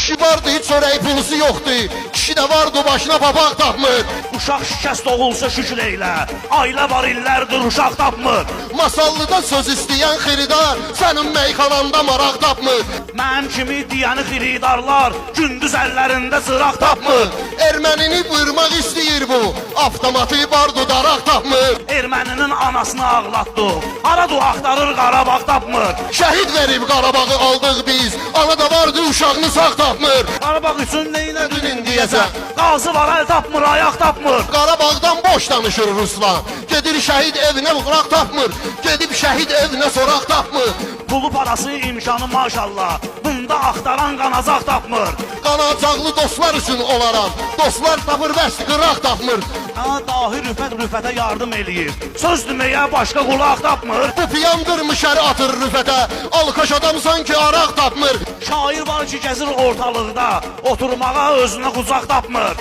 Kişi vardı, heç çörək pulusu yoxdur. Kişi də vardı, başına papaq tapmır. Uşaq şikəst olsa şükür eylə. Ailə var illərdir uşaq tapmır. Masallıda söz istəyən xiridar sənin meyxananda maraq tapmır. Mənim kimi deyəni xiridarlar gündüz əllərində sıraq tapmır. Ermənini vurmaq istəyir bu, avtomatı bardı daraq tapmır. Erməninin anasını ağlatdı. Haradı axtarır Qarabağ tapmır. Şəhid verib Qarabağı aldıq biz, ana da vardı uşağını sağ tapmır. Qarabağ üçün neylədin Dünün deyəsən, Qazı var əl tapmır, ayaq tapmır. Qarabağdan boş danışır Ruslan. Gedir şəhid evinə vuraq tapmır, gedib şəhid evinə soraq tapmır. Pulu parası imkanı maşallah. Bunda axtaran qanacaq tapmır. Qanacaqlı dostlar üçün olaram, dostlar tapır bəs qıraq tapmır. Dahi Rüfət Rüfətə yardım eləyir. Söz deməyə başqa qulaq tapmır. Bu piyandırmış əri atır Rüfətə, alkaş adam sanki araq tapmır. Şair var ki gəzir ortalıqda, oturmağa özünə qucaq tapmır.